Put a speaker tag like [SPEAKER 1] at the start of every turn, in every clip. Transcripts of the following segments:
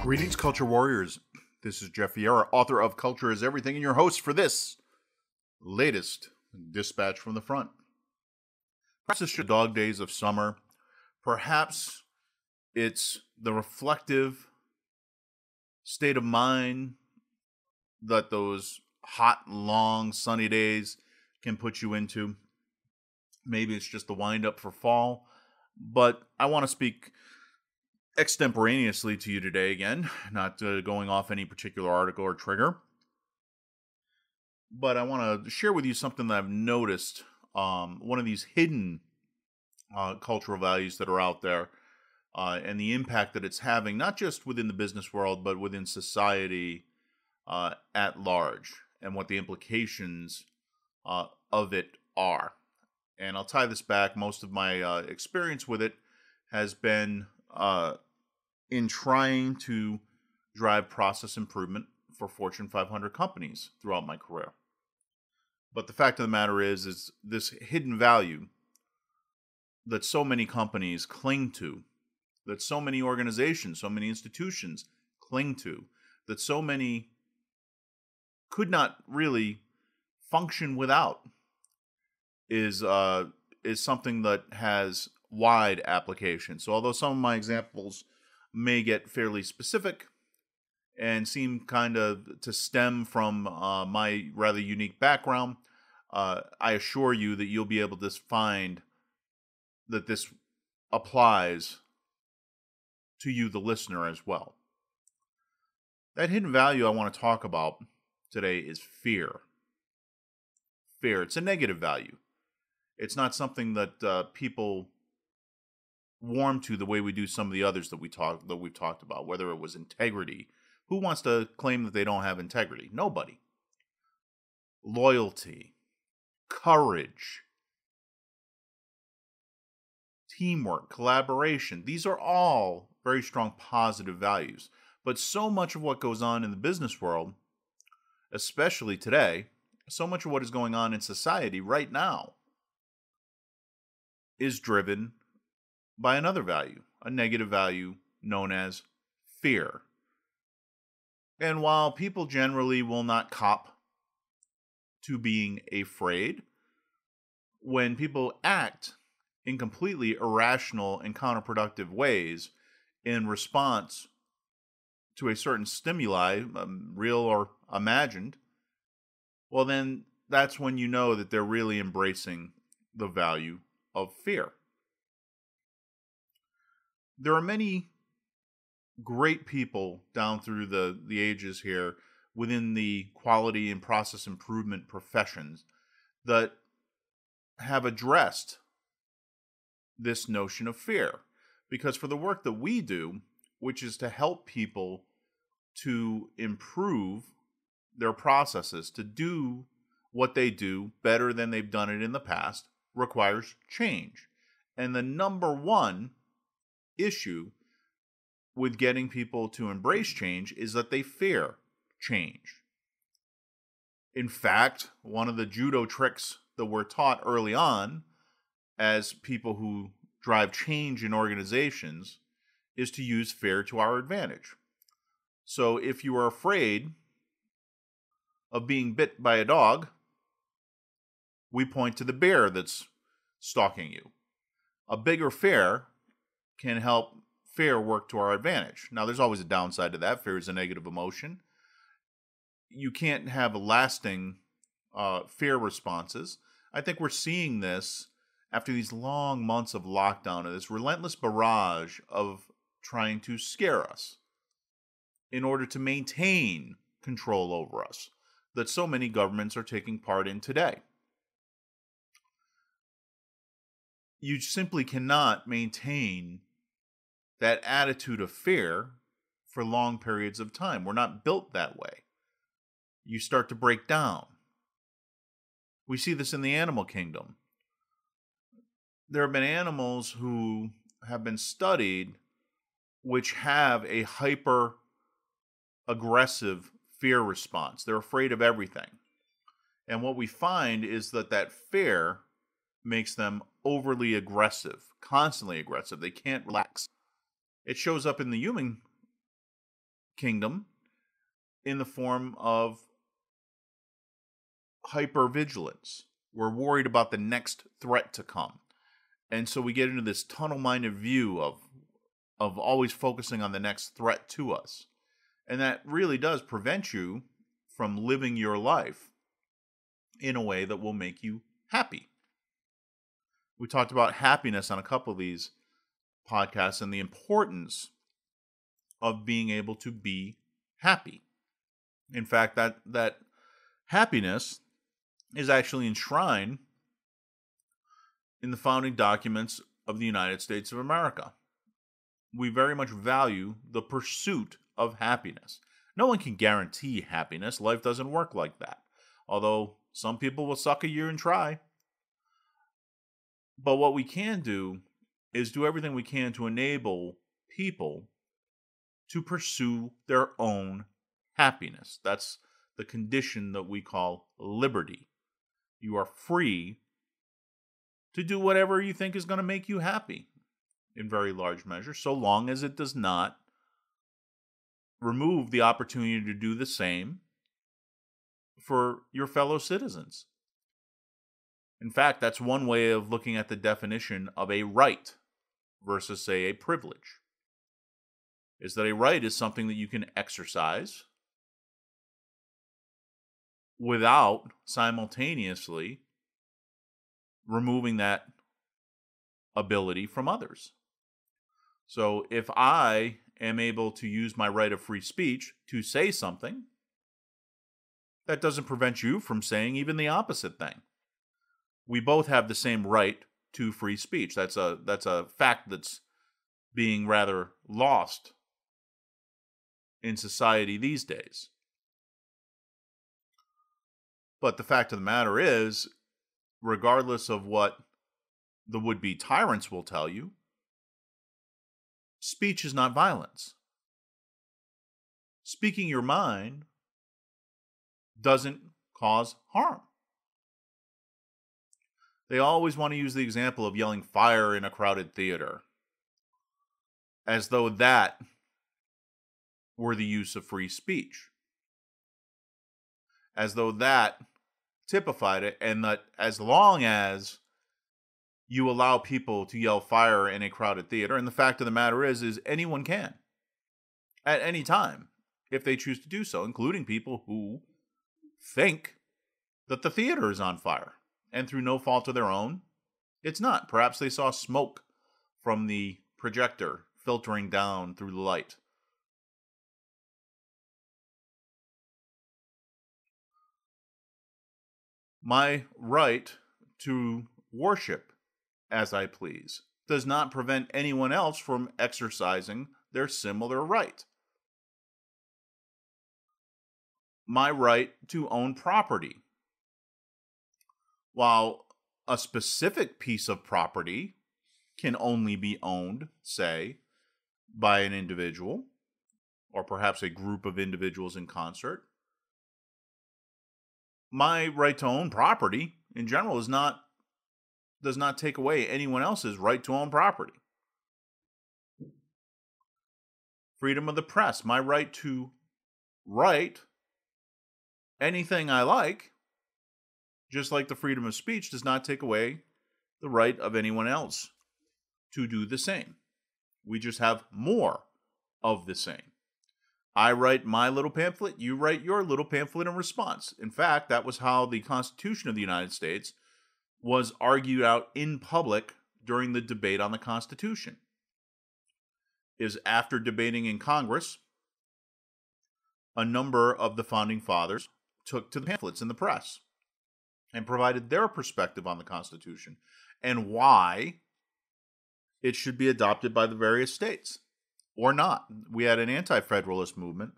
[SPEAKER 1] Greetings, Culture Warriors. This is Jeff Vieira, author of Culture is Everything, and your host for this latest dispatch from the front. Perhaps it's the dog days of summer. Perhaps it's the reflective state of mind that those hot, long, sunny days can put you into. Maybe it's just the wind up for fall. But I want to speak extemporaneously to you today again, not going off any particular article or trigger. But I want to share with you something that I've noticed, one of these hidden cultural values that are out there, and the impact that it's having, not just within the business world, but within society at large, and what the implications of it are. And I'll tie this back. Most of my experience with it has been in trying to drive process improvement for Fortune 500 companies throughout my career. But the fact of the matter is this hidden value that so many companies cling to, that so many organizations, so many institutions cling to, that so many could not really function without, is something that has wide application. So although some of my examples may get fairly specific and seem kind of to stem from my rather unique background, I assure you that you'll be able to find that this applies to you, the listener, as well. That hidden value I want to talk about today is fear. Fear. It's a negative value. It's not something that people warm to the way we do some of the others that we've talked about, whether it was integrity. Who wants to claim that they don't have integrity? Nobody. Loyalty, courage, teamwork, collaboration. These are all very strong positive values. But so much of what goes on in the business world, especially today, so much of what is going on in society right now is driven by another value, a negative value known as fear. And while people generally will not cop to being afraid, when people act in completely irrational and counterproductive ways in response to a certain stimuli, real or imagined, well, then that's when you know that they're really embracing the value of fear. There are many great people down through the ages here within the quality and process improvement professions that have addressed this notion of fear. Because for the work that we do, which is to help people to improve their processes, to do what they do better than they've done it in the past, requires change. And the number one issue with getting people to embrace change is that they fear change. In fact, one of the judo tricks that we're taught early on as people who drive change in organizations is to use fear to our advantage. So if you are afraid of being bit by a dog, we point to the bear that's stalking you. A bigger fear can help fear work to our advantage. Now, there's always a downside to that. Fear is a negative emotion. You can't have lasting fear responses. I think we're seeing this after these long months of lockdown and this relentless barrage of trying to scare us in order to maintain control over us that so many governments are taking part in today. You simply cannot maintain that attitude of fear for long periods of time. We're not built that way. You start to break down. We see this in the animal kingdom. There have been animals who have been studied which have a hyper aggressive fear response. They're afraid of everything. And what we find is that fear makes them overly aggressive, constantly aggressive. They can't relax. It shows up in the human kingdom in the form of hypervigilance. We're worried about the next threat to come. And so we get into this tunnel-minded view of always focusing on the next threat to us. And that really does prevent you from living your life in a way that will make you happy. We talked about happiness on a couple of these podcasts and the importance of being able to be happy. In fact, that happiness is actually enshrined in the founding documents of the United States of America. We very much value the pursuit of happiness. No one can guarantee happiness. Life doesn't work like that. Although some people will suck a year and try. But what we can do is do everything we can to enable people to pursue their own happiness. That's the condition that we call liberty. You are free to do whatever you think is going to make you happy in very large measure, so long as it does not remove the opportunity to do the same for your fellow citizens. In fact, that's one way of looking at the definition of a right versus, say, a privilege. Is that a right is something that you can exercise without simultaneously removing that ability from others. So if I am able to use my right of free speech to say something, that doesn't prevent you from saying even the opposite thing. We both have the same right to free speech. That's a fact that's being rather lost in society these days. But the fact of the matter is, regardless of what the would-be tyrants will tell you, speech is not violence. Speaking your mind doesn't cause harm. They always want to use the example of yelling fire in a crowded theater, as though that were the use of free speech. As though that typified it, and that as long as you allow people to yell fire in a crowded theater, and the fact of the matter is anyone can, at any time, if they choose to do so, including people who think that the theater is on fire, and through no fault of their own, it's not. Perhaps they saw smoke from the projector filtering down through the light. My right to worship as I please does not prevent anyone else from exercising their similar right. My right to own property. While a specific piece of property can only be owned, say, by an individual, or perhaps a group of individuals in concert, my right to own property in general does not take away anyone else's right to own property. Freedom of the press, my right to write anything I like, just like the freedom of speech, does not take away the right of anyone else to do the same. We just have more of the same. I write my little pamphlet, you write your little pamphlet in response. In fact, that was how the Constitution of the United States was argued out in public during the debate on the Constitution. Is after debating in Congress, a number of the founding fathers took to the pamphlets in the press and provided their perspective on the Constitution and why it should be adopted by the various states or not. We had an anti-federalist movement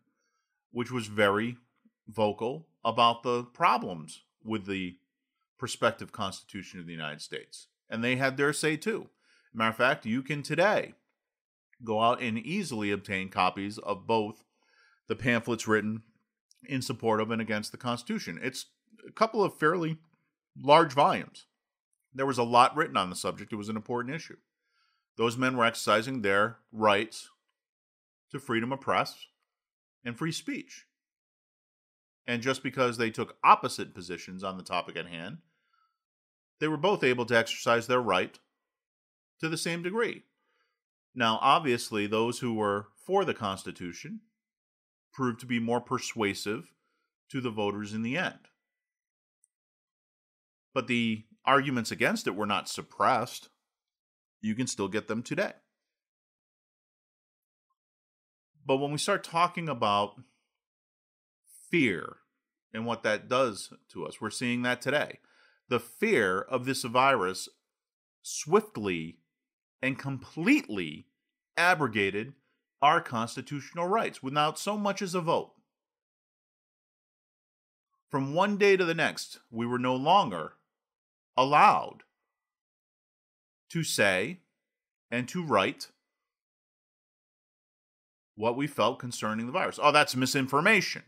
[SPEAKER 1] which was very vocal about the problems with the prospective Constitution of the United States. And they had their say too. Matter of fact, you can today go out and easily obtain copies of both the pamphlets written in support of and against the Constitution. It's a couple of fairly large volumes. There was a lot written on the subject. It was an important issue. Those men were exercising their rights to freedom of press and free speech. And just because they took opposite positions on the topic at hand, they were both able to exercise their right to the same degree. Now, obviously, those who were for the Constitution proved to be more persuasive to the voters in the end. But the arguments against it were not suppressed. You can still get them today. But when we start talking about fear and what that does to us, we're seeing that today. The fear of this virus swiftly and completely abrogated our constitutional rights without so much as a vote. From one day to the next, we were no longer allowed to say and to write what we felt concerning the virus. Oh, that's misinformation.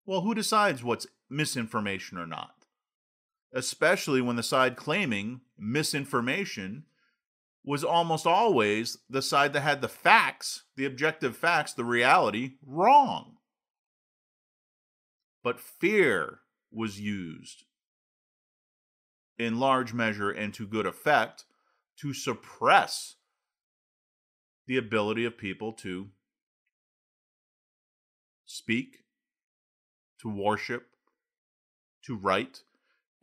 [SPEAKER 1] Well, who decides what's misinformation or not? Especially when the side claiming misinformation was almost always the side that had the facts, the objective facts, the reality, wrong. But fear was used in large measure and to good effect to suppress the ability of people to speak, to worship, to write,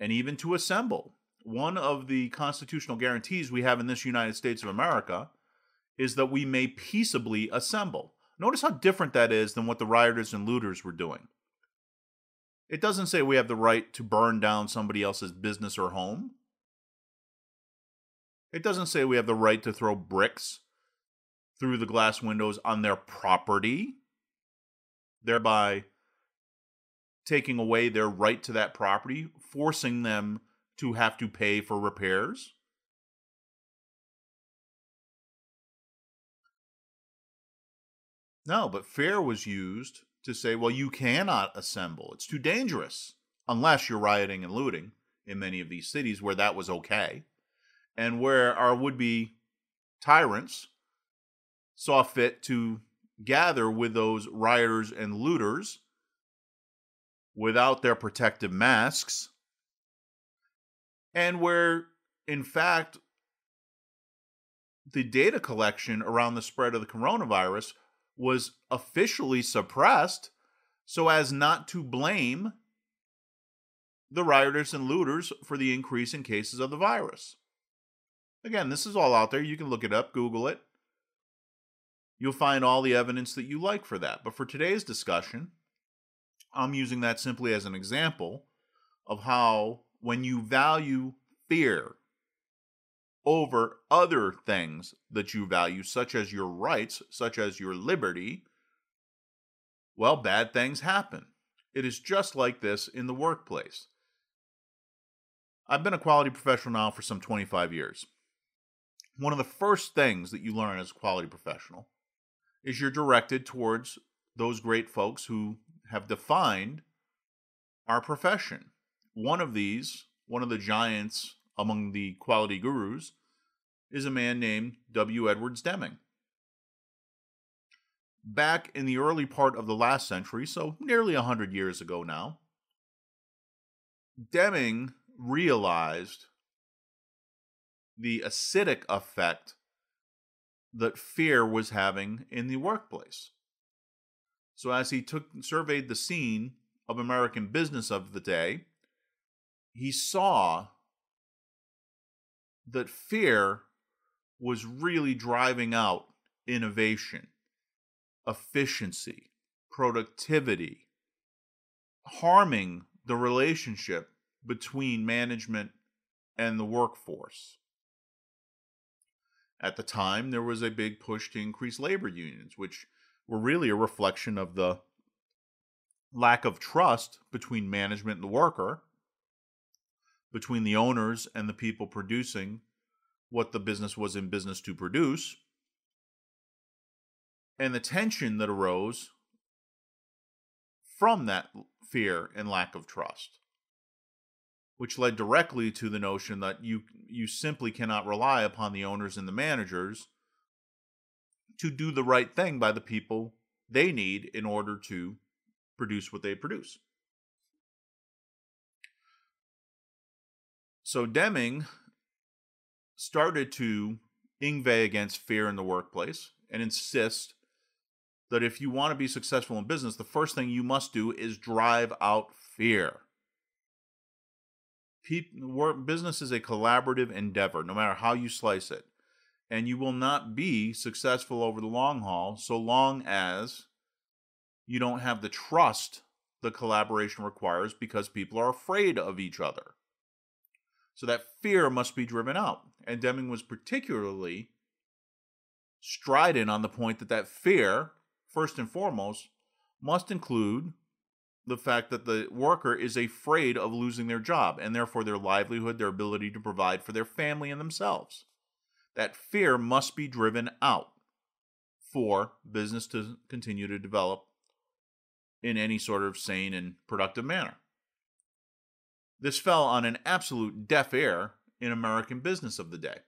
[SPEAKER 1] and even to assemble. One of the constitutional guarantees we have in this United States of America is that we may peaceably assemble. Notice how different that is than what the rioters and looters were doing. It doesn't say we have the right to burn down somebody else's business or home. It doesn't say we have the right to throw bricks through the glass windows on their property, thereby taking away their right to that property, forcing them to have to pay for repairs. No, but fear was used to say, well, you cannot assemble. It's too dangerous, unless you're rioting and looting in many of these cities where that was okay, and where our would-be tyrants saw fit to gather with those rioters and looters without their protective masks, and where, in fact, the data collection around the spread of the coronavirus was officially suppressed so as not to blame the rioters and looters for the increase in cases of the virus. Again, this is all out there. You can look it up, Google it. You'll find all the evidence that you like for that. But for today's discussion, I'm using that simply as an example of how when you value fear over other things that you value, such as your rights, such as your liberty, well, bad things happen. It is just like this in the workplace. I've been a quality professional now for some 25 years. One of the first things that you learn as a quality professional is you're directed towards those great folks who have defined our profession. One of the giants among the quality gurus, is a man named W. Edwards Deming. Back in the early part of the last century, so nearly 100 years ago now, Deming realized the acidic effect that fear was having in the workplace. So as he surveyed the scene of American business of the day, he saw that fear was really driving out innovation, efficiency, productivity, harming the relationship between management and the workforce. At the time, there was a big push to increase labor unions, which were really a reflection of the lack of trust between management and the worker, between the owners and the people producing what the business was in business to produce, and the tension that arose from that fear and lack of trust, which led directly to the notion that you simply cannot rely upon the owners and the managers to do the right thing by the people they need in order to produce what they produce. So Deming started to inveigh against fear in the workplace and insist that if you want to be successful in business, the first thing you must do is drive out fear. Business is a collaborative endeavor, no matter how you slice it. And you will not be successful over the long haul so long as you don't have the trust the collaboration requires, because people are afraid of each other. So that fear must be driven out. And Deming was particularly strident on the point that fear, first and foremost, must include the fact that the worker is afraid of losing their job and therefore their livelihood, their ability to provide for their family and themselves. That fear must be driven out for business to continue to develop in any sort of sane and productive manner. This fell on an absolute deaf ear in American business of the day,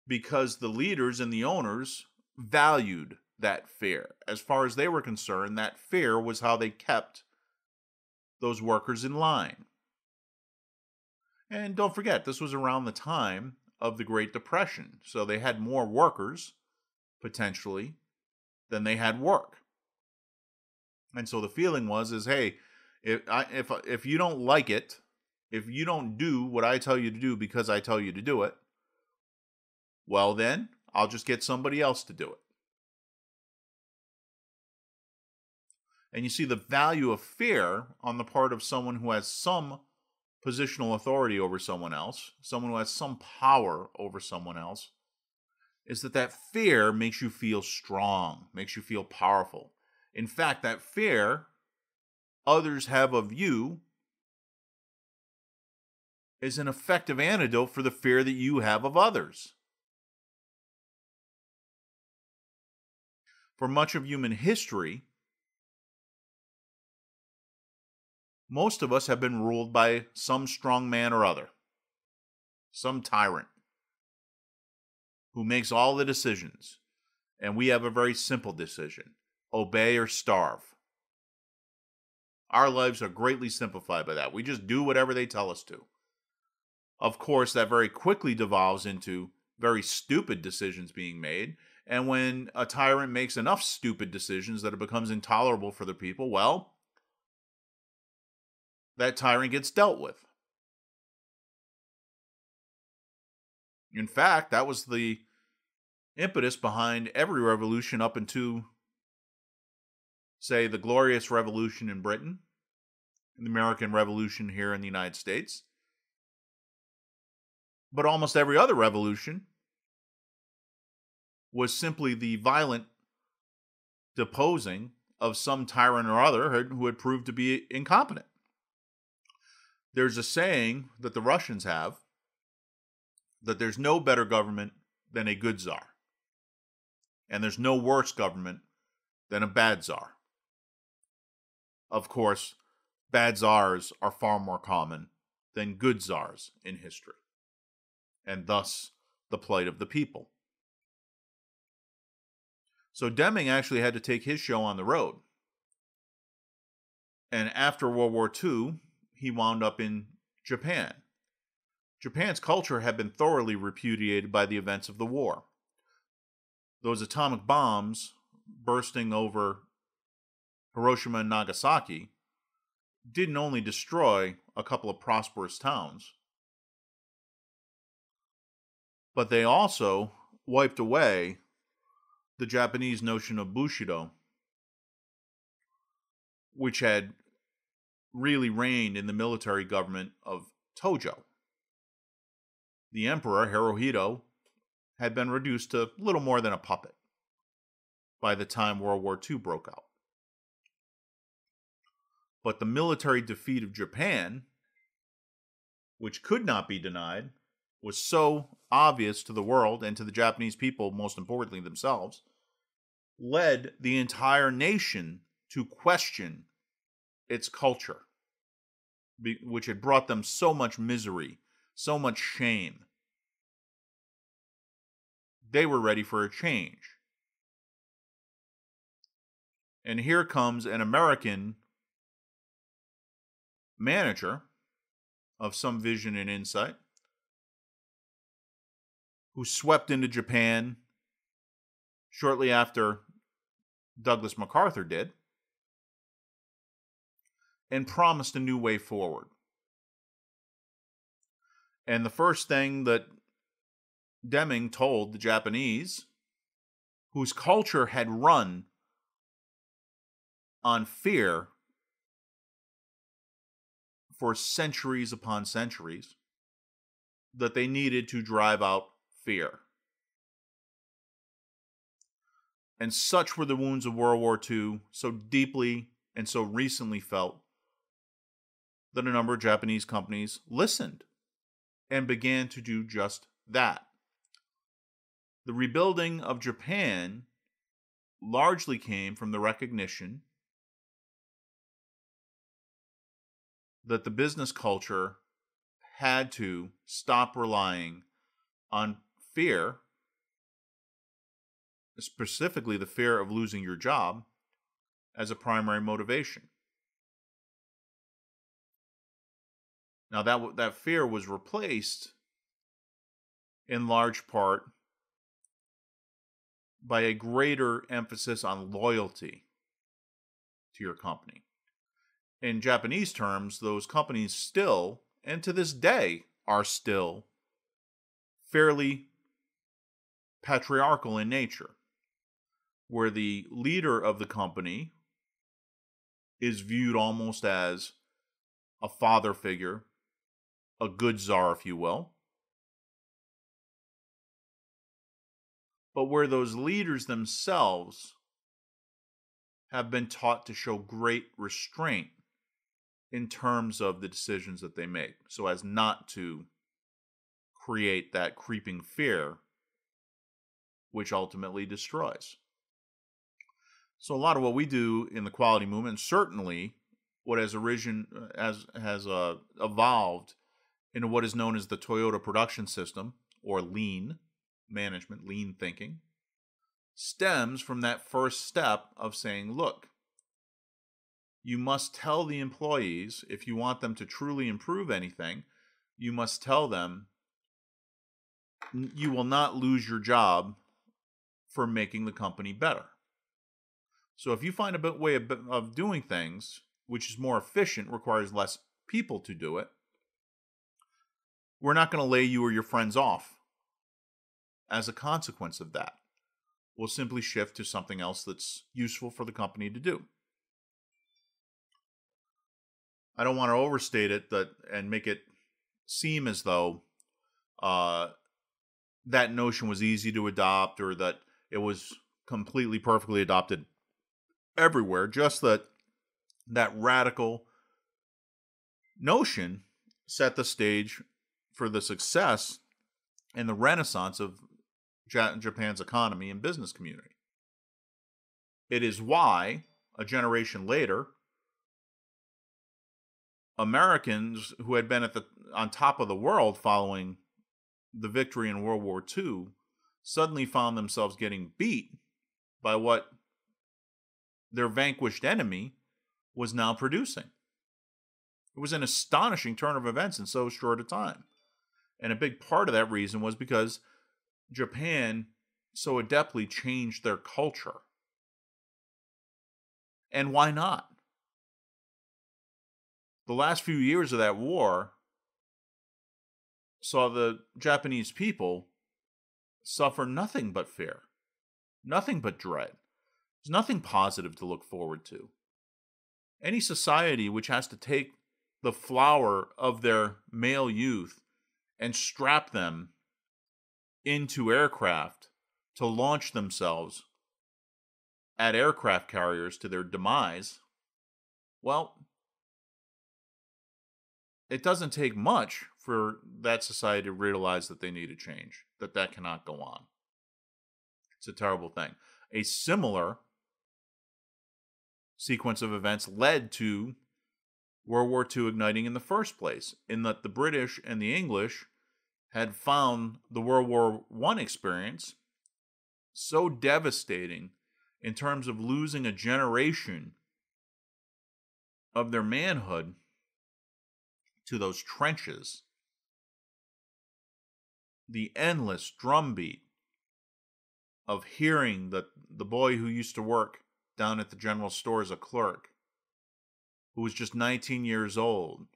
[SPEAKER 1] because the leaders and the owners valued that fear. As far as they were concerned, that fear was how they kept those workers in line. And don't forget, this was around the time of the Great Depression, so they had more workers, potentially, than they had work. And so the feeling was, hey, if you don't like it, if you don't do what I tell you to do because I tell you to do it, well then, I'll just get somebody else to do it. And you see the value of fear on the part of someone who has some positional authority over someone else, someone who has some power over someone else, is that fear makes you feel strong, makes you feel powerful. In fact, that fear others have of you is an effective antidote for the fear that you have of others. For much of human history, most of us have been ruled by some strong man or other, some tyrant who makes all the decisions. And we have a very simple decision: obey or starve. Our lives are greatly simplified by that. We just do whatever they tell us to. Of course, that very quickly devolves into very stupid decisions being made. And when a tyrant makes enough stupid decisions that it becomes intolerable for the people, well, that tyrant gets dealt with. In fact, that was the impetus behind every revolution up into, say, the Glorious Revolution in Britain, and the American Revolution here in the United States. But almost every other revolution was simply the violent deposing of some tyrant or other who had proved to be incompetent. There's a saying that the Russians have, that there's no better government than a good czar. And there's no worse government than a bad czar. Of course, bad czars are far more common than good czars in history, and thus the plight of the people. So Deming actually had to take his show on the road. And after World War II, he wound up in Japan. Japan's culture had been thoroughly repudiated by the events of the war. Those atomic bombs bursting over Hiroshima and Nagasaki didn't only destroy a couple of prosperous towns, but they also wiped away the Japanese notion of Bushido, which had really reigned in the military government of Tojo. The emperor, Hirohito, had been reduced to little more than a puppet by the time World War II broke out. But the military defeat of Japan, which could not be denied, was so obvious to the world and to the Japanese people, most importantly themselves, led the entire nation to question its culture, which had brought them so much misery, so much shame. They were ready for a change. And here comes an American manager of some vision and insight who swept into Japan shortly after Douglas MacArthur did and promised a new way forward. And the first thing that Deming told the Japanese, whose culture had run on fear for centuries upon centuries, that they needed to drive out fear. And such were the wounds of World War II, so deeply and so recently felt, that a number of Japanese companies listened and began to do just that. The rebuilding of Japan largely came from the recognition that the business culture had to stop relying on fear, specifically the fear of losing your job, as a primary motivation. Now that fear was replaced in large part by a greater emphasis on loyalty to your company. In Japanese terms, those companies still, and to this day, are still fairly patriarchal in nature, where the leader of the company is viewed almost as a father figure, a good czar, if you will. But where those leaders themselves have been taught to show great restraint in terms of the decisions that they make, so as not to create that creeping fear which ultimately destroys. So a lot of what we do in the quality movement, certainly what has evolved into what is known as the Toyota production system, or lean management, lean thinking, stems from that first step of saying, look, you must tell the employees, if you want them to truly improve anything, you must tell them you will not lose your job for making the company better. So if you find a way of doing things which is more efficient, requires less people to do it, we're not going to lay you or your friends off as a consequence of that. We'll simply shift to something else that's useful for the company to do. I don't want to overstate it and make it seem as though that notion was easy to adopt or that it was completely perfectly adopted everywhere. Just that radical notion set the stage for the success and the renaissance of Japan's economy and business community. It is why, a generation later, Americans who had been on top of the world following the victory in World War II suddenly found themselves getting beat by what their vanquished enemy was now producing. It was an astonishing turn of events in so short a time. And a big part of that reason was because Japan so adeptly changed their culture. And why not? The last few years of that war saw the Japanese people suffer nothing but fear, nothing but dread. There's nothing positive to look forward to. Any society which has to take the flower of their male youth and strap them into aircraft to launch themselves at aircraft carriers to their demise, well, it doesn't take much for that society to realize that they need a change, that cannot go on. It's a terrible thing. A similar sequence of events led to World War II igniting in the first place, in that the British and the English had found the World War I experience so devastating in terms of losing a generation of their manhood to those trenches. The endless drumbeat of hearing the boy who used to work down at the general store as a clerk, who was just 19 years old,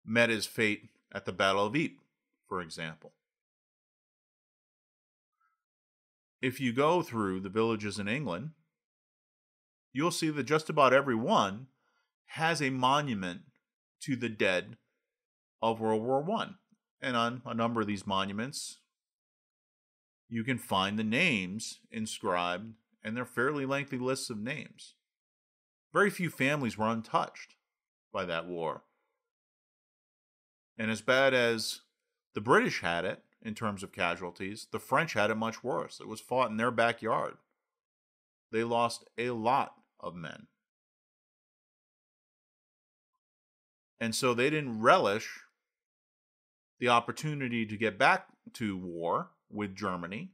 [SPEAKER 1] met his fate at the Battle of Ypres, for example. If you go through the villages in England, you'll see that just about every one has a monument to the dead of World War I. And on a number of these monuments, you can find the names inscribed, and they're fairly lengthy lists of names. Very few families were untouched by that war. And as bad as the British had it in terms of casualties, the French had it much worse. It was fought in their backyard. They lost a lot of men. And so they didn't relish the opportunity to get back to war with Germany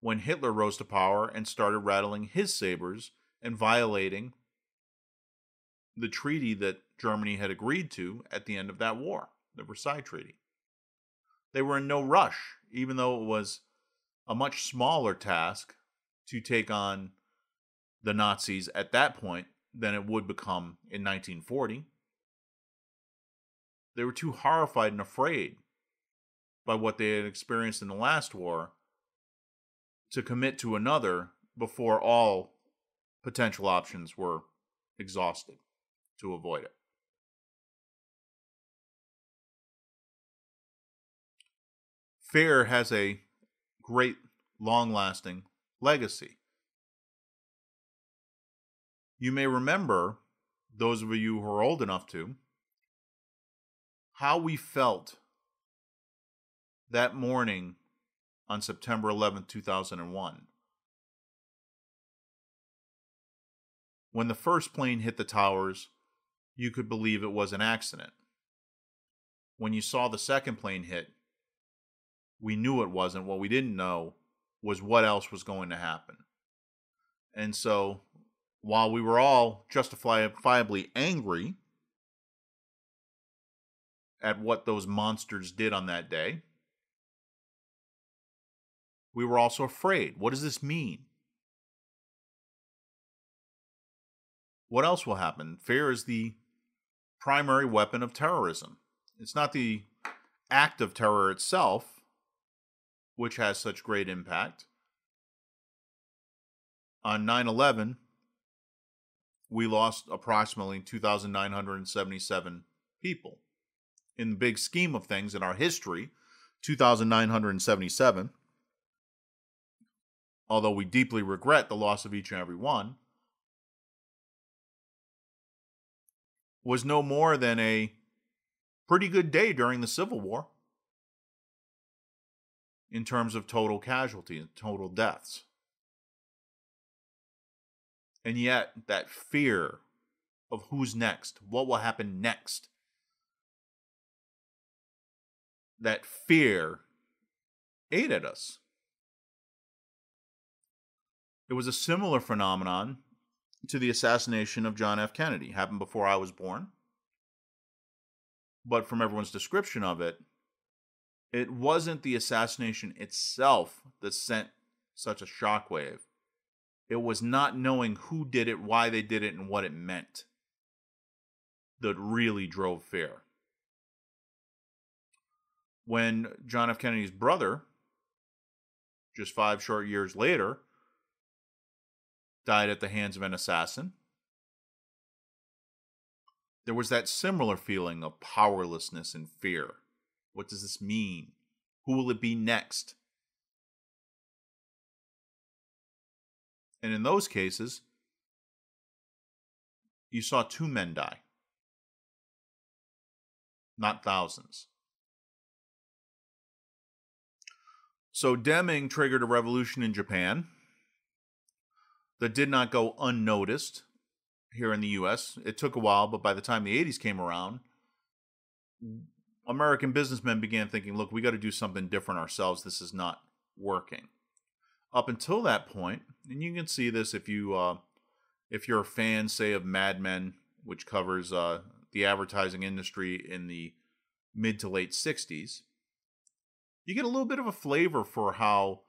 [SPEAKER 1] when Hitler rose to power and started rattling his sabers and violating the treaty that Germany had agreed to at the end of that war, the Versailles Treaty. They were in no rush, even though it was a much smaller task to take on the Nazis at that point than it would become in 1940. They were too horrified and afraid by what they had experienced in the last war to commit to another before all potential options were exhausted to avoid it. Fear has a great, long-lasting legacy. You may remember, those of you who are old enough to, how we felt that morning on September 11th, 2001. When the first plane hit the towers, you could believe it was an accident. When you saw the second plane hit, we knew it wasn't. What we didn't know was what else was going to happen. And so, while we were all justifiably angry at what those monsters did on that day, we were also afraid. What does this mean? What else will happen? Fear is the primary weapon of terrorism. It's not the act of terror itself, which has such great impact. On 9/11, we lost approximately 2,977 people. In the big scheme of things in our history, 2,977, although we deeply regret the loss of each and every one, was no more than a pretty good day during the Civil War in terms of total casualties and total deaths. And yet, that fear of who's next, what will happen next, that fear ate at us. It was a similar phenomenon to the assassination of John F. Kennedy. It happened before I was born. But from everyone's description of it, it wasn't the assassination itself that sent such a shockwave. It was not knowing who did it, why they did it, and what it meant that really drove fear. When John F. Kennedy's brother, just 5 short years later, died at the hands of an assassin, there was that similar feeling of powerlessness and fear. What does this mean? Who will it be next? And in those cases, you saw 2 men die, not thousands. So Deming triggered a revolution in Japan. that did not go unnoticed here in the US. It took a while, but by the time the 80s came around, American businessmen began thinking, look, we got to do something different ourselves. This is not working. Up until that point, and you can see this if you're a fan, say, of Mad Men, which covers the advertising industry in the mid to late 60s, you get a little bit of a flavor for how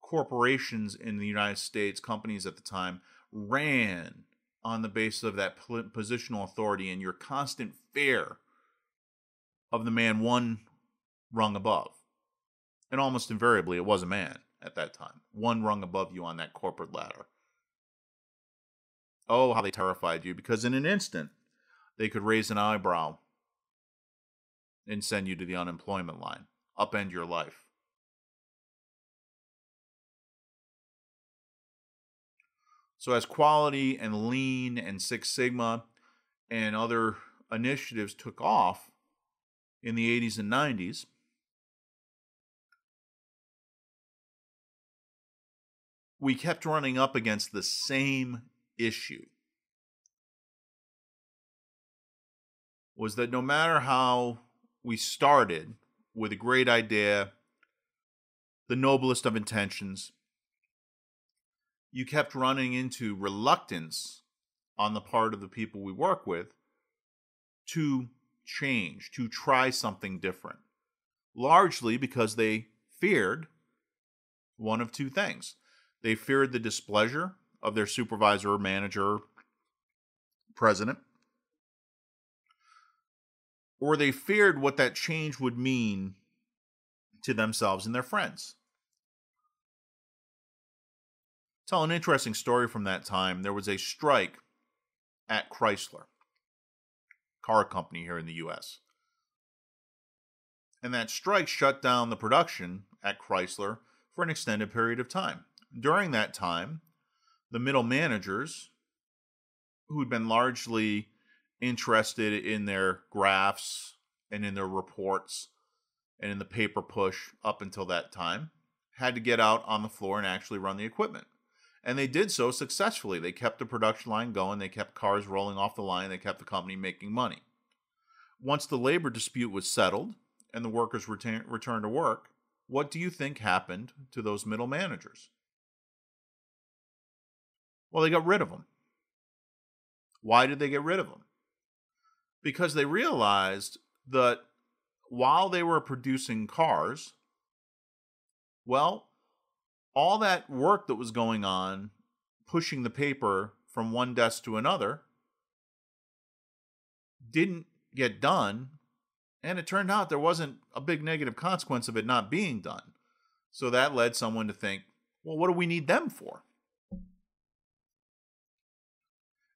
[SPEAKER 1] corporations in the United States, companies at the time, ran on the basis of that positional authority and your constant fear of the man one rung above. And almost invariably, it was a man at that time, one rung above you on that corporate ladder. Oh, how they terrified you, because in an instant, they could raise an eyebrow and send you to the unemployment line, upend your life. So as quality and lean and Six Sigma and other initiatives took off in the 80s and 90s, we kept running up against the same issue. Was that no matter how we started with a great idea, the noblest of intentions, you kept running into reluctance on the part of the people we work with to change, to try something different. Largely because they feared one of two things. They feared the displeasure of their supervisor, manager, president, or they feared what that change would mean to themselves and their friends. Tell an interesting story from that time. There was a strike at Chrysler, car company here in the U.S. And that strike shut down the production at Chrysler for an extended period of time. During that time, the middle managers, who had been largely interested in their graphs and in their reports and in the paper push up until that time, had to get out on the floor and actually run the equipment. And they did so successfully. They kept the production line going. They kept cars rolling off the line. They kept the company making money. Once the labor dispute was settled and the workers returned to work, what do you think happened to those middle managers? Well, they got rid of them. Why did they get rid of them? Because they realized that while they were producing cars, well, all that work that was going on, pushing the paper from one desk to another, didn't get done, and it turned out there wasn't a big negative consequence of it not being done. So that led someone to think, well, what do we need them for?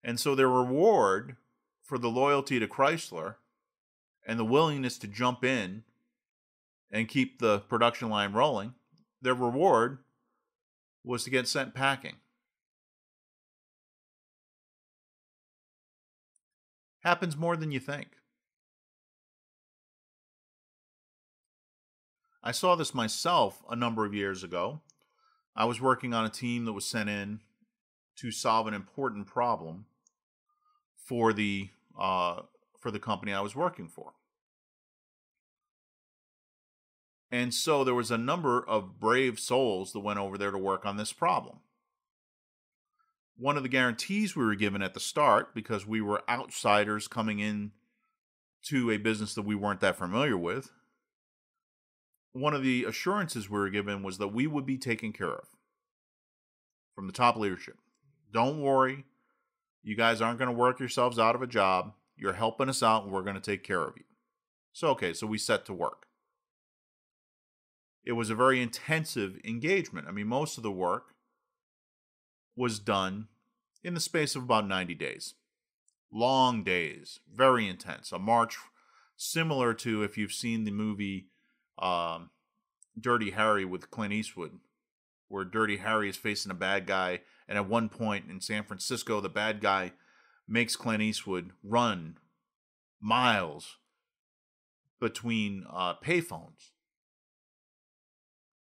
[SPEAKER 1] And so their reward for the loyalty to Chrysler and the willingness to jump in and keep the production line rolling, their reward was to get sent packing. Happens more than you think. I saw this myself a number of years ago. I was working on a team that was sent in to solve an important problem for the company I was working for. And so there was a number of brave souls that went over there to work on this problem. One of the guarantees we were given at the start, because we were outsiders coming in to a business that we weren't that familiar with, one of the assurances we were given was that we would be taken care of from the top leadership. Don't worry, you guys aren't going to work yourselves out of a job. You're helping us out and we're going to take care of you. So we set to work. It was a very intensive engagement. I mean, most of the work was done in the space of about 90 days. Long days, very intense. A march similar to if you've seen the movie Dirty Harry with Clint Eastwood, where Dirty Harry is facing a bad guy, and at one point in San Francisco, the bad guy makes Clint Eastwood run miles between payphones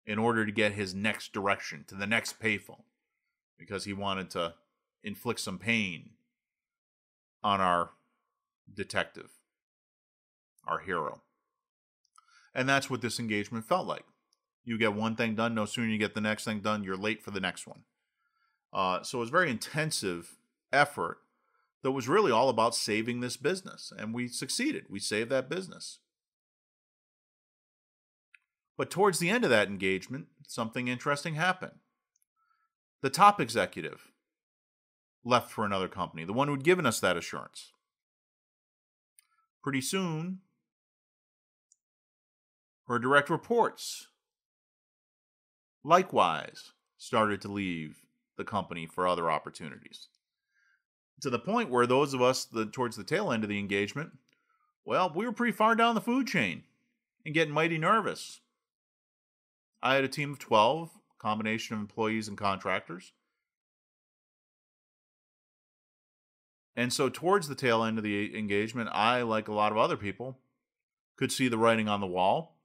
[SPEAKER 1] in order to get his next direction to the next payphone. because he wanted to inflict some pain on our detective, our hero. And that's what this engagement felt like. You get one thing done, no sooner you get the next thing done, you're late for the next one. So it was very intensive effort that was really all about saving this business. And we succeeded. We saved that business. But towards the end of that engagement, something interesting happened. The top executive left for another company, the one who'd given us that assurance. Pretty soon, her direct reports likewise started to leave the company for other opportunities. To the point where those of us towards the tail end of the engagement, well, we were pretty far down the food chain and getting mighty nervous. I had a team of 12, combination of employees and contractors. And so towards the tail end of the engagement, I, like a lot of other people, could see the writing on the wall.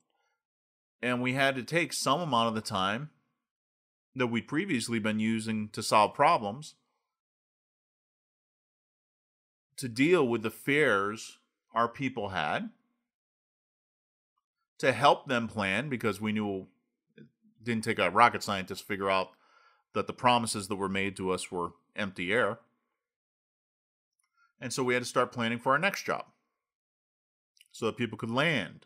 [SPEAKER 1] And we had to take some amount of the time that we'd previously been using to solve problems to deal with the fears our people had, to help them plan, because we knew it didn't take a rocket scientist to figure out that the promises that were made to us were empty air. And so we had to start planning for our next job so that people could land,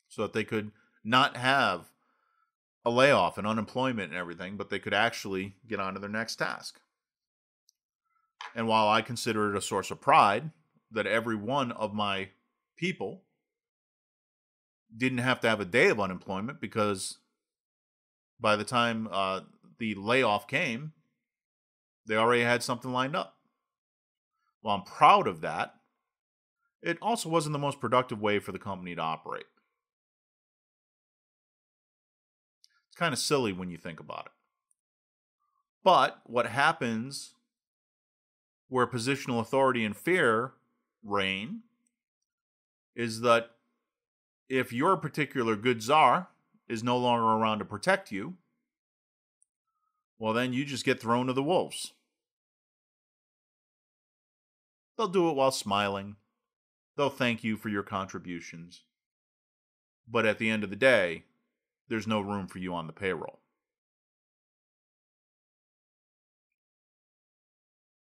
[SPEAKER 1] so that they could not have a layoff and unemployment and everything, but they could actually get on to their next task. And while I consider it a source of pride that every one of my people didn't have to have a day of unemployment, because by the time the layoff came, they already had something lined up. While I'm proud of that, it also wasn't the most productive way for the company to operate. It's kind of silly when you think about it. But what happens where positional authority and fear reign is that if your particular good czar is no longer around to protect you, well, then you just get thrown to the wolves. They'll do it while smiling. They'll thank you for your contributions. But at the end of the day, there's no room for you on the payroll.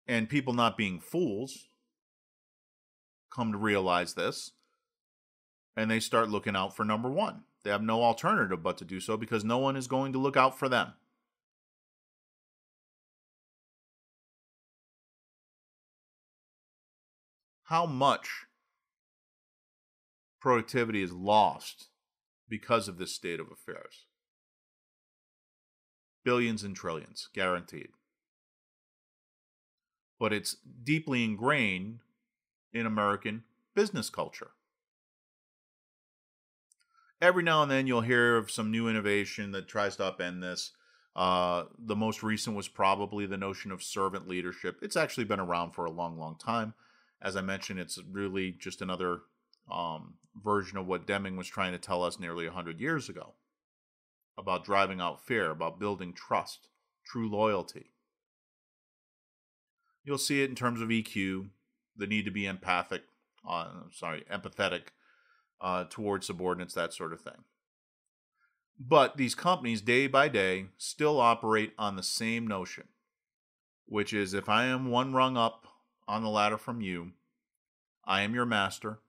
[SPEAKER 1] And people, not being fools, come to realize this, and they start looking out for number one. They have no alternative but to do so, because no one is going to look out for them. How much productivity is lost because of this state of affairs? Billions and trillions, guaranteed. But it's deeply ingrained in American business culture. Every now and then you'll hear of some new innovation that tries to upend this. The most recent was probably the notion of servant leadership. It's actually been around for a long, long time. As I mentioned, it's really just another version of what Deming was trying to tell us nearly 100 years ago about driving out fear, about building trust, true loyalty. You'll see it in terms of EQ, the need to be empathetic towards subordinates, that sort of thing. But these companies, day by day, still operate on the same notion, which is, if I am one rung up on the ladder from you, I am your master.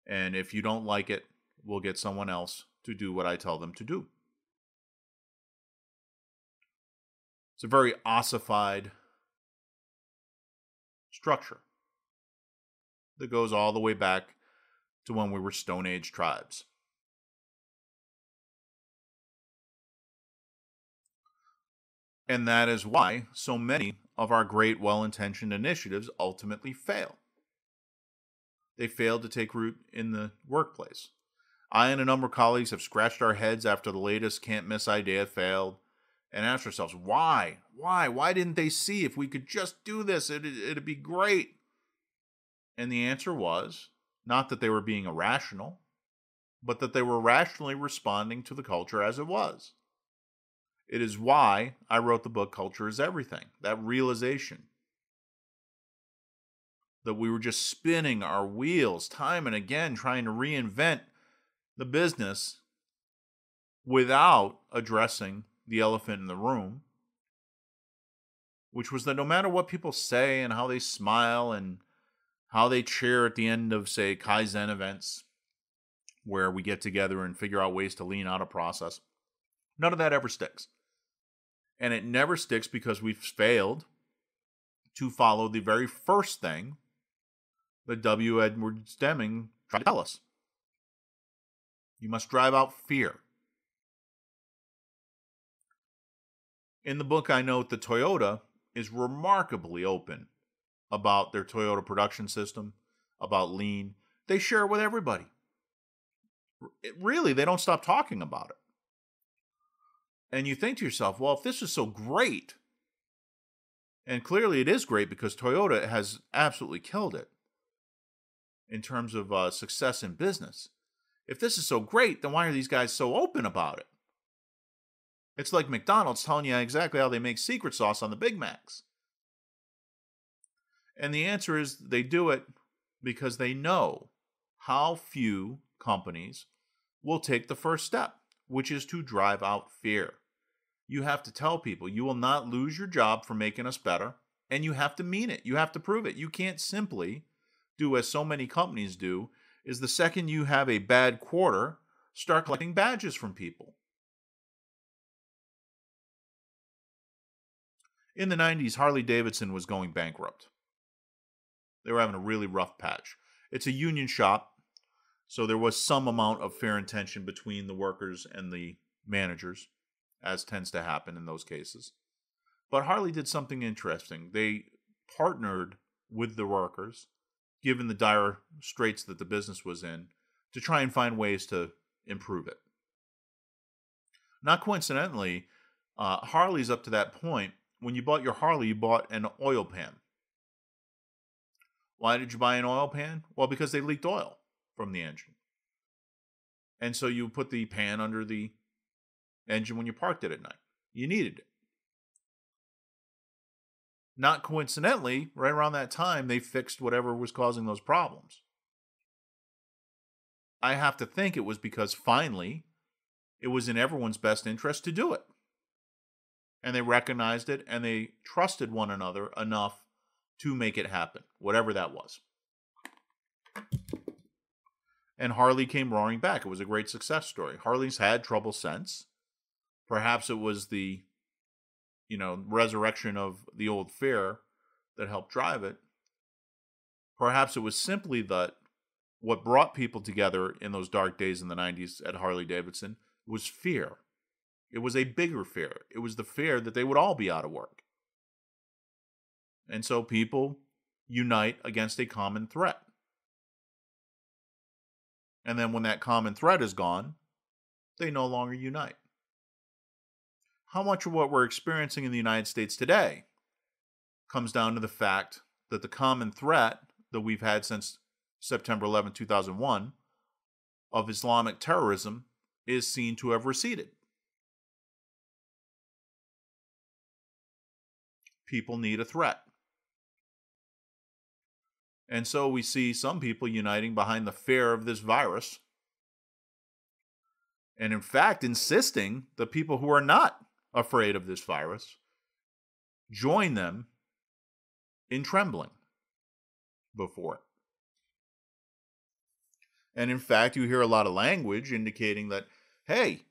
[SPEAKER 1] And if you don't like it, we'll get someone else to do what I tell them to do. It's a very ossified structure that goes all the way back to when we were Stone Age tribes. And that is why so many of our great, well-intentioned initiatives ultimately fail. They fail to take root in the workplace. I and a number of colleagues have scratched our heads after the latest can't-miss idea failed and asked ourselves, why? Why didn't they see if we could just do this? It'd be great. And the answer was not that they were being irrational, but that they were rationally responding to the culture as it was. It is why I wrote the book Culture is Everything. That realization that we were just spinning our wheels time and again trying to reinvent the business without addressing the elephant in the room, which was that no matter what people say and how they smile and how they cheer at the end of, say, Kaizen events, where we get together and figure out ways to lean out a process, none of that ever sticks. And it never sticks because we've failed to follow the very first thing that W. Edward Deming tried to tell us. You must drive out fear. In the book, I note that Toyota is remarkably open about their Toyota production system, about lean. They share it with everybody. Really, they don't stop talking about it. And you think to yourself, well, if this is so great, and clearly it is great because Toyota has absolutely killed it in terms of success in business. If this is so great, then why are these guys so open about it? It's like McDonald's telling you exactly how they make secret sauce on the Big Macs. And the answer is they do it because they know how few companies will take the first step, which is to drive out fear. You have to tell people you will not lose your job for making us better, and you have to mean it. You have to prove it. You can't simply do as so many companies do, is the second you have a bad quarter, start collecting badges from people. In the 90s, Harley-Davidson was going bankrupt. They were having a really rough patch. It's a union shop, so there was some amount of fair and tension between the workers and the managers, as tends to happen in those cases. But Harley did something interesting. They partnered with the workers, given the dire straits that the business was in, to try and find ways to improve it. Not coincidentally, Harley's up to that point. When you bought your Harley, you bought an oil pan. Why did you buy an oil pan? Well, because they leaked oil from the engine. And so you put the pan under the engine when you parked it at night. You needed it. Not coincidentally, right around that time, they fixed whatever was causing those problems. I have to think it was because finally, it was in everyone's best interest to do it. And they recognized it, and they trusted one another enough to make it happen, whatever that was. And Harley came roaring back. It was a great success story. Harley's had trouble since. Perhaps it was the, resurrection of the old fear that helped drive it. Perhaps it was simply that what brought people together in those dark days in the 90s at Harley-Davidson was fear. It was a bigger fear. It was the fear that they would all be out of work. And so people unite against a common threat. And then when that common threat is gone, they no longer unite. How much of what we're experiencing in the United States today comes down to the fact that the common threat that we've had since September 11, 2001 of Islamic terrorism is seen to have receded. People need a threat. And so we see some people uniting behind the fear of this virus. And in fact, insisting that people who are not afraid of this virus join them in trembling before it. And in fact, you hear a lot of language indicating that, hey,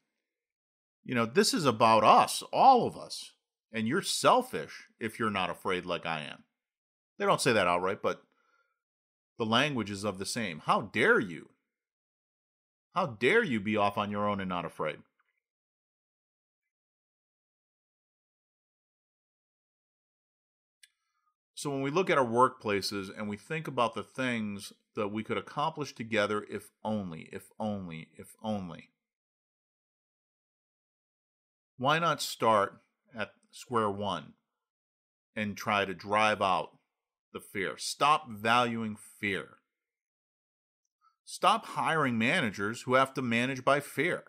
[SPEAKER 1] this is about us, all of us. And you're selfish if you're not afraid like I am. They don't say that outright, but the language is of the same. How dare you? How dare you be off on your own and not afraid? So when we look at our workplaces and we think about the things that we could accomplish together if only, if only, if only, why not start at square one and try to drive out the fear? Stop valuing fear. Stop hiring managers who have to manage by fear.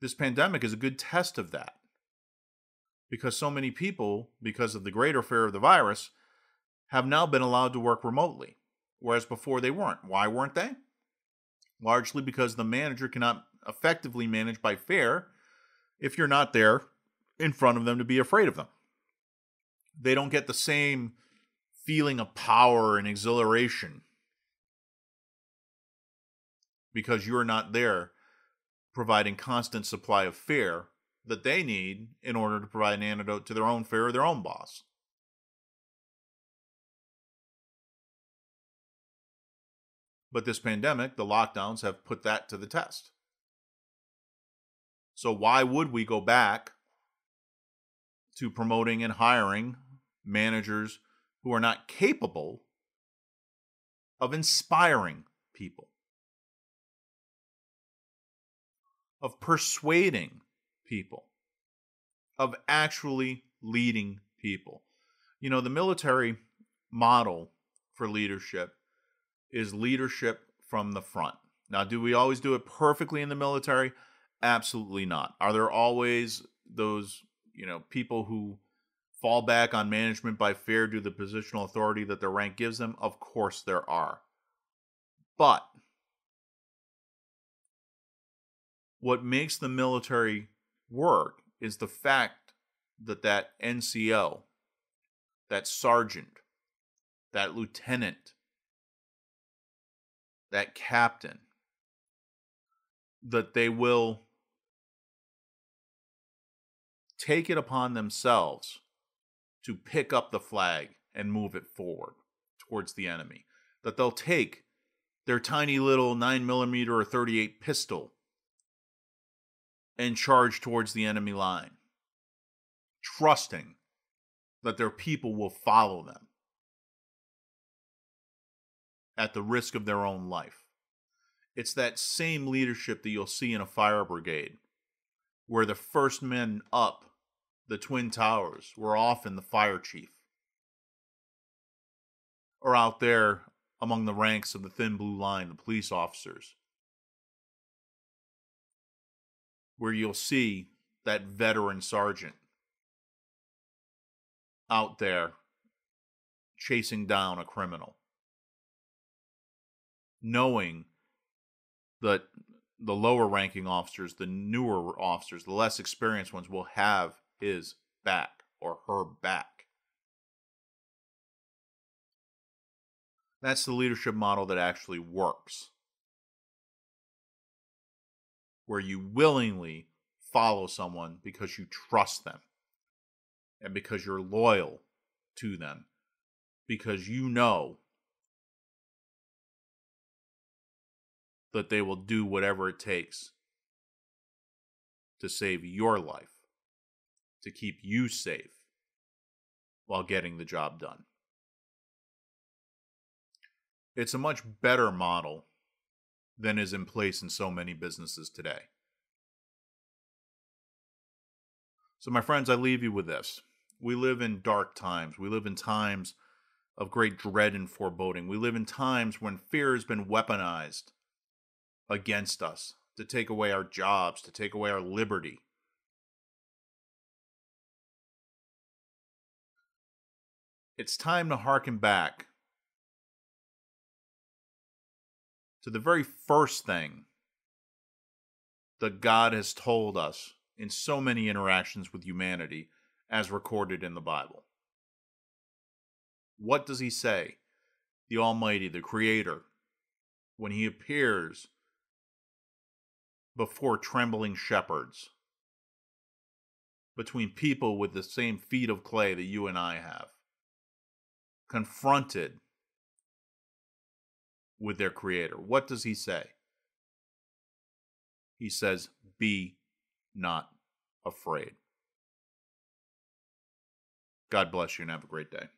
[SPEAKER 1] This pandemic is a good test of that. because so many people, because of the greater fear of the virus, have now been allowed to work remotely, whereas before they weren't. Why weren't they? Largely because the manager cannot effectively manage by fear if you're not there in front of them to be afraid of them. They don't get the same feeling of power and exhilaration because you're not there providing constant supply of fear that they need in order to provide an antidote to their own fear of their own boss. But this pandemic, the lockdowns have put that to the test. So why would we go back to promoting and hiring managers who are not capable of inspiring people, of persuading people, of actually leading people? You know, the military model for leadership is leadership from the front. Now, do we always do it perfectly in the military? Absolutely not. Are there always those, people who fall back on management by fear due to the positional authority that their rank gives them? Of course there are. But what makes the military work is the fact that NCO, that sergeant, that lieutenant, that captain, that they will take it upon themselves to pick up the flag and move it forward towards the enemy. That they'll take their tiny little 9mm or 38 pistol and charge towards the enemy line, trusting that their people will follow them at the risk of their own life. It's that same leadership that you'll see in a fire brigade, where the first men up the Twin Towers were often the fire chief, or out there among the ranks of the thin blue line, the police officers, where you'll see that veteran sergeant out there chasing down a criminal, knowing that the lower ranking officers, the newer officers, the less experienced ones will have his back or her back. That's the leadership model that actually works, where you willingly follow someone because you trust them and because you're loyal to them, because you know that they will do whatever it takes to save your life, to keep you safe while getting the job done. It's a much better model than is in place in so many businesses today. So, my friends, I leave you with this. We live in dark times. We live in times of great dread and foreboding. We live in times when fear has been weaponized against us to take away our jobs, to take away our liberty. It's time to hearken back to the very first thing that God has told us in so many interactions with humanity as recorded in the Bible. What does he say? The Almighty, the Creator, when he appears before trembling shepherds, between people with the same feet of clay that you and I have, confronted with their Creator. What does he say? He says, "Be not afraid." God bless you and have a great day.